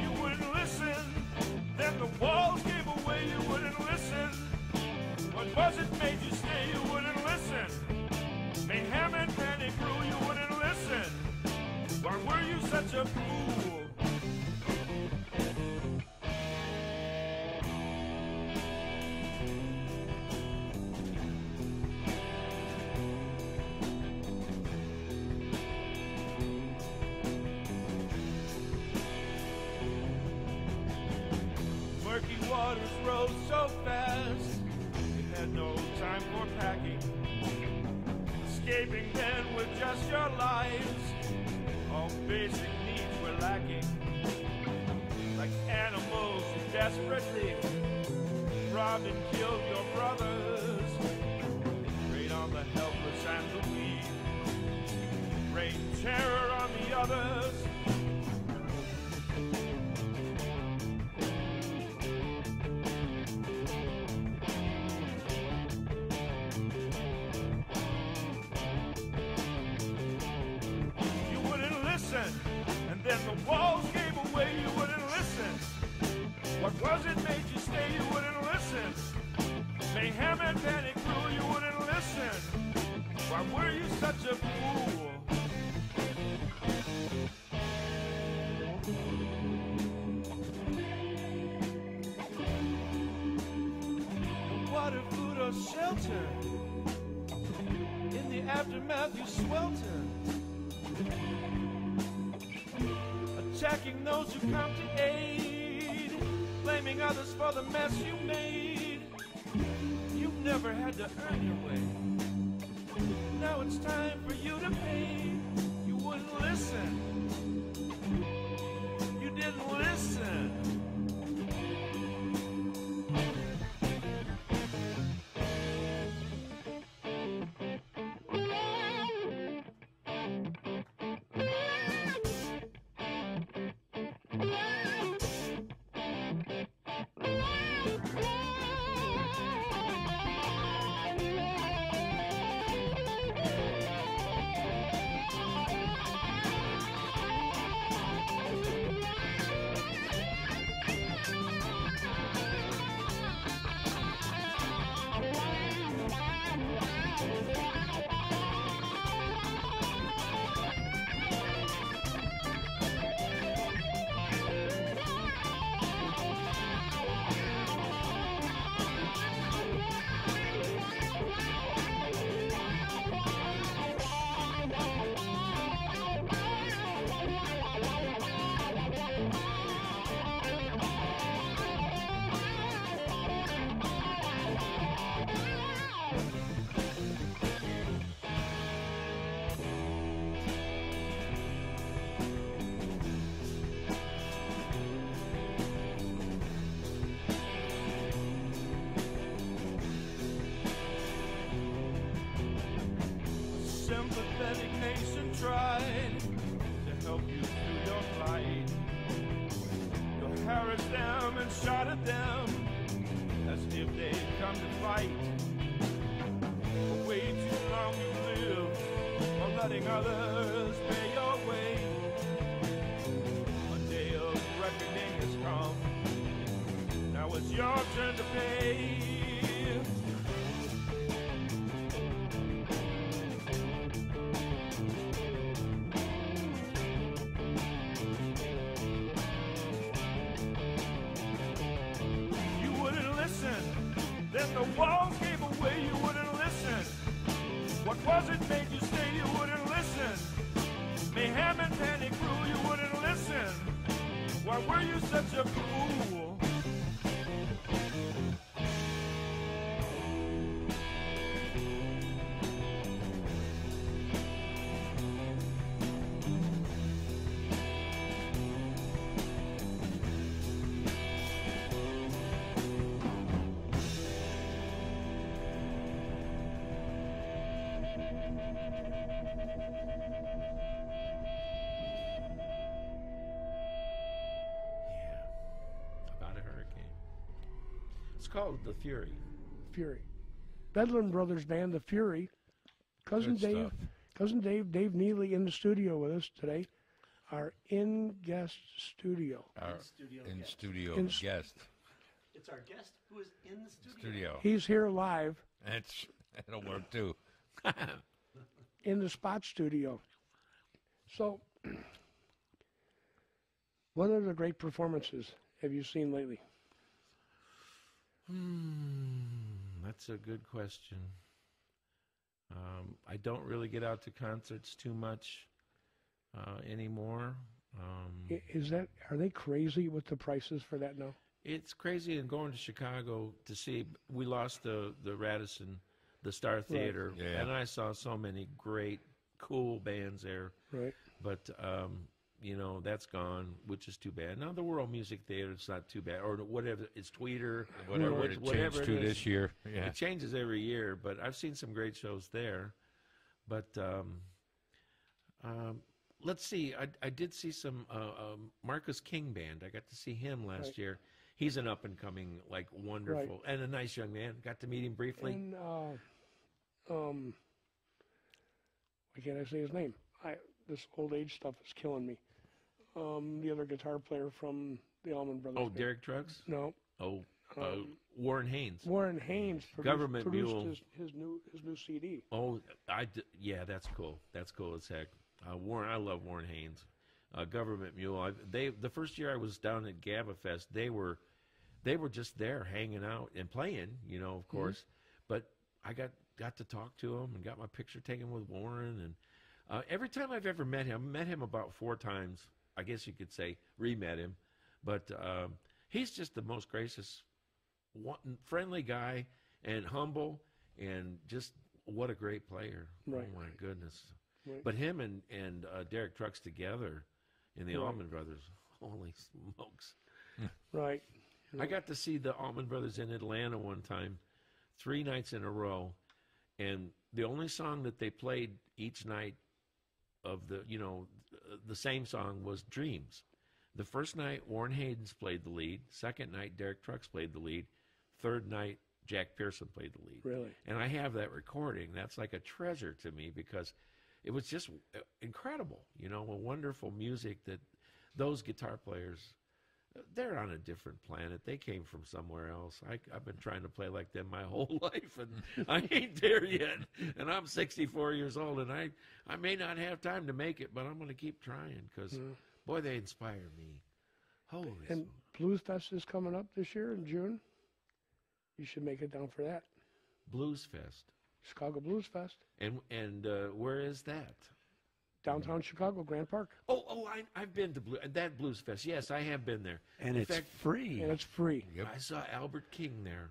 You wouldn't listen, then the walls gave away. You wouldn't listen. What was it made you stay? You wouldn't listen. Mayhem and panic grew. You wouldn't listen. Why were you such a fool? Murky waters rose so fast, you had no time for packing. Escaping then with just your lives, all basic needs were lacking. Like animals who desperately robbed and killed your brothers, preyed on the helpless and the weak, rained terror on the others. You wouldn't listen, and then the walls gave away. You wouldn't listen. What was it made you stay? You wouldn't listen. Mayhem and panic grew. You wouldn't listen. Why were you such a fool? Water, food, or shelter. In the aftermath, you swelter. Attacking those who come to aid, blaming others for the mess you made. You never had to earn your way. Now it's time for you to pay. You wouldn't listen. You didn't listen. Sympathetic nation tried to help you through your plight. You harassed them and shot at them as if they'd come to fight. For way too long you lived while letting others pay your way. A day of reckoning has come. Now it's your turn to pay. Then the walls gave away, you wouldn't listen. What was it made you stay, you wouldn't listen. Mayhem and panic grew, you wouldn't listen. Why were you such a fool? It's called The Fury. Fury. Bedlam Brothers Band, The Fury. Cousin Good Dave, stuff. Cousin Dave Neely in the studio with us today. Our in-guest studio. Our in studio In- guest It's our guest who is in the studio. studio. He's here live It'll work too. in the Spot studio. So, what are the great performances have you seen lately? That's a good question. I don't really get out to concerts too much anymore. Are they crazy with the prices for that now? It's crazy. And going to Chicago to see, we lost the Radisson, the Star Theater, Yeah. and I saw so many great, cool bands there. Right. But that's gone, which is too bad. Now the World Music Theater, it's not too bad, or whatever. It's Tweeter, Whatever it whatever changed to it is. this year. Yeah. It changes every year, but I've seen some great shows there. But let's see. I did see some Marcus King band. I got to see him last Right. year. He's an up and coming, wonderful, and a nice young man. Got to meet him briefly. And why can't I say his name? This old age stuff is killing me. The other guitar player from the Allman Brothers. Oh, Band. Derek Trucks. No, Oh, Warren Haynes. Warren Haynes Government produced Mule. his new CD. Oh, yeah, that's cool. That's cool as heck. Warren, I love Warren Haynes. Government Mule. The first year I was down at GABA Fest, they were just there hanging out and playing, of course. But I got to talk to him and got my picture taken with Warren. And every time I've ever met him about 4 times. I guess you could say re-met him, but he's just the most gracious, friendly guy, and humble, and just what a great player. Right. Oh my goodness! Right. But him and Derek Trucks together in the Right. Allman Brothers, holy smokes! Right. I got to see the Allman Brothers in Atlanta one time, 3 nights in a row, and the only song that they played each night of the same song was Dreams. The first night, Warren Haynes played the lead. Second night, Derek Trucks played the lead. Third night, Jack Pearson played the lead. Really. And I have that recording. That's like a treasure to me because it was just incredible, a wonderful music that those guitar players, they're on a different planet. They came from somewhere else. I've been trying to play like them my whole life, and I ain't there yet. And I'm 64 years old, and I may not have time to make it, but I'm going to keep trying because, boy, they inspire me. Holy And Blues Fest is coming up this year in June. You should make it down for that. Blues Fest. Chicago Blues Fest. And where is that? Downtown Chicago, Grand Park. I've been to that Blues Fest. Yes, I have been there. And In it's fact, free. And it's free. Yep. I saw Albert King there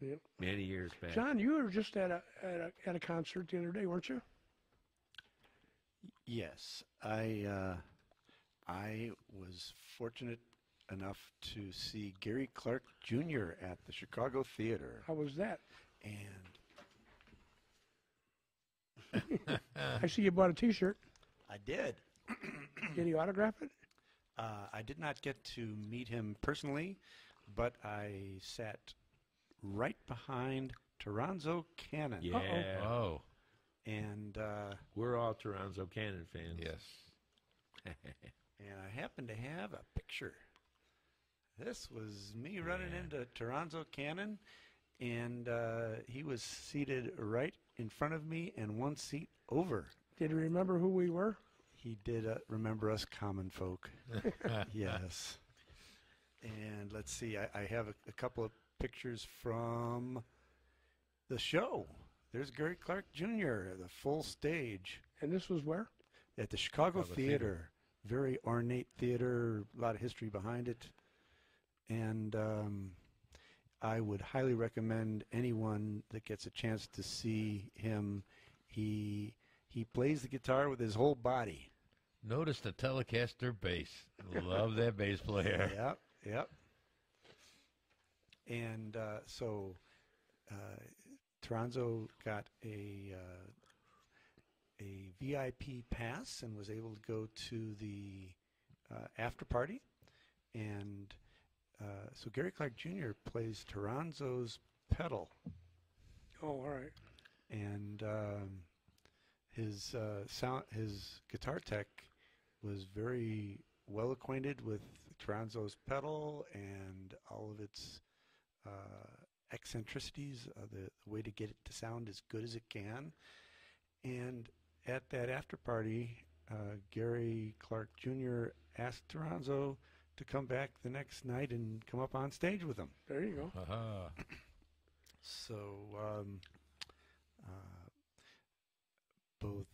Yep. many years back. John, you were just at a concert the other day, weren't you? Yes, I was fortunate enough to see Gary Clark Jr. at the Chicago Theater, How was that? and I see you bought a T-shirt. I did. Did he autograph it? I did not get to meet him personally, but I sat right behind Toronzo Cannon. Yeah. Oh, And We're all Toronzo Cannon fans. yes. and I happened to have a picture. This was me running into Toronzo Cannon, and he was seated right in front of me and one seat over. Did he remember who we were? He did remember us common folk. Yes. And let's see, I have a couple of pictures from the show. There's Gary Clark Jr., the full stage And this was where? at the Chicago Chicago Theater. Very ornate theater, a lot of history behind it. And I would highly recommend anyone that gets a chance to see him. He plays the guitar with his whole body. Notice the Telecaster bass. Love that bass player. Yep. And so Toronzo got a VIP pass and was able to go to the after party. And so Gary Clark Jr. plays Toronzo's pedal, Oh, all right. and his guitar tech was very well acquainted with Toronzo's pedal and all of its eccentricities, the way to get it to sound as good as it can. And at that after party, Gary Clark Jr. asked Toronzo to come back the next night and come up on stage with him. There you go. Aha. So both,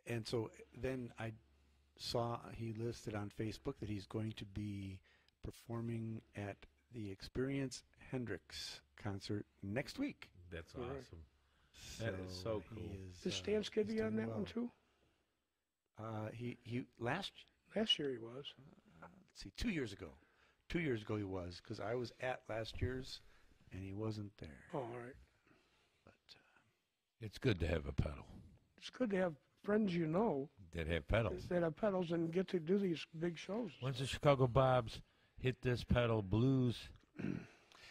and so then I saw he listed on Facebook that he's going to be performing at the Experience Hendrix concert next week. That's All right. awesome. That is so he cool. is, Is Stan he's Skibby on doing that one too? He last, Last year he was. let's see, 2 years ago. 2 years ago he was, because I was at last year's and he wasn't there. Oh, all right. But It's good to have a pedal It's good to have friends you know that have pedals. that have pedals and get to do these big shows. When's the Chicago Bobs hit this pedal blues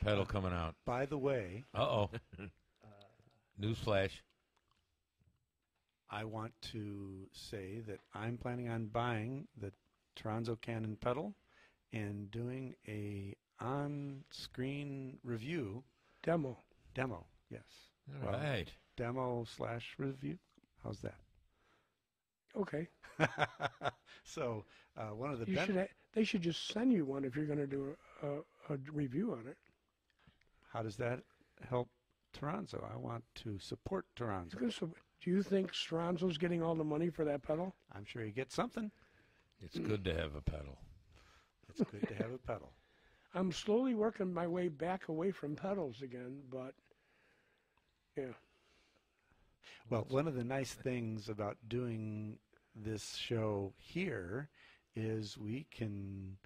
pedal coming out? by the way, Uh-oh. Newsflash. I want to say that I'm planning on buying the Toronzo Cannon pedal and doing a on-screen review Demo. demo. Yes, All Well, right. demo/review. How's that? Okay. So one of the You should they should just send you one if you're going to do a review on it. how does that help Toronzo? I want to support Toronzo. Because do you think Stronzo's getting all the money for that pedal? I'm sure you get something. It's good to have a pedal. It's good to have a pedal. I'm slowly working my way back away from pedals again, but yeah. Well, one of the nice things about doing this show here is we can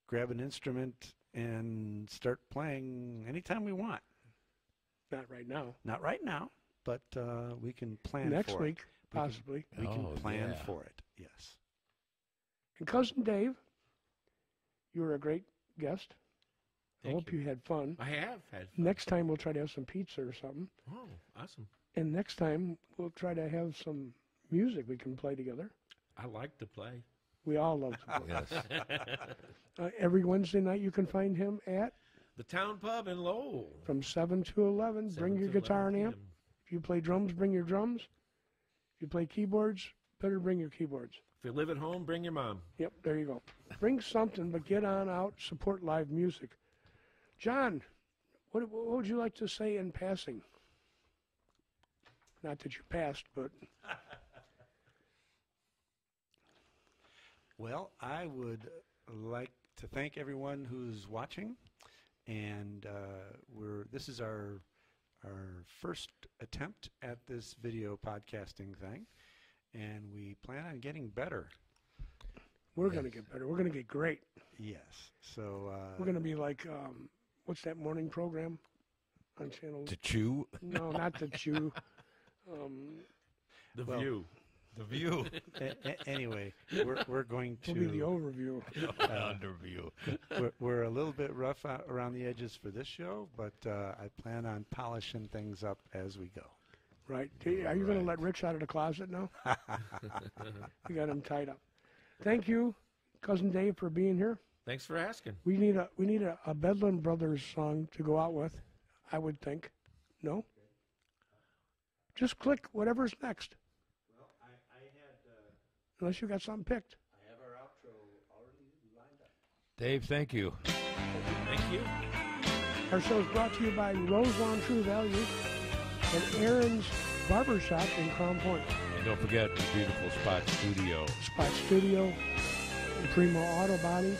grab an instrument and start playing anytime we want. Not right now. Not right now, but we can plan Next for week, it. We can- possibly. We can Oh, plan yeah. for it, yes. And Cousin Dave, you were a great guest. I Thank hope you had fun. I have had fun. Next time we'll try to have some pizza or something. Oh, awesome. And next time we'll try to have some music we can play together. I like to play. We all love to play. Yes. Every Wednesday night you can find him at The Town Pub in Lowell. from 7 to 11. Bring 7 your to guitar and 11 amp. p.m. If you play drums, bring your drums. If you play keyboards, better bring your keyboards. If you live at home, bring your mom. Yep, there you go. Bring something, but get on out, support live music. John, what would you like to say in passing? Not that you passed, but Well, I would like to thank everyone who's watching, and this is our first attempt at this video podcasting thing, and we plan on getting better. we're going to get better. We're going to get great. Yes. So We're going to be like, what's that morning program on channel? To chew. No, not the Chew. The Well, View. The view. anyway, we're going Will be the to overview. Underview. we're a little bit rough around the edges for this show, but I plan on polishing things up as we go. Right. Are you going to Right. let Rich out of the closet now? We got him tied up. Thank you, Cousin Dave, for being here. Thanks for asking. We need a Bedlam Brothers song to go out with, I would think. No? Just click whatever's next. Well, I had Unless you got something picked. I have our outro already lined up. Dave, thank you. Thank you. Our show is brought to you by Rose Lawn True Value and Aaron's Barbershop in Crown Point. And don't forget the beautiful Spot Studio. Spot Studio, Primo Auto Body,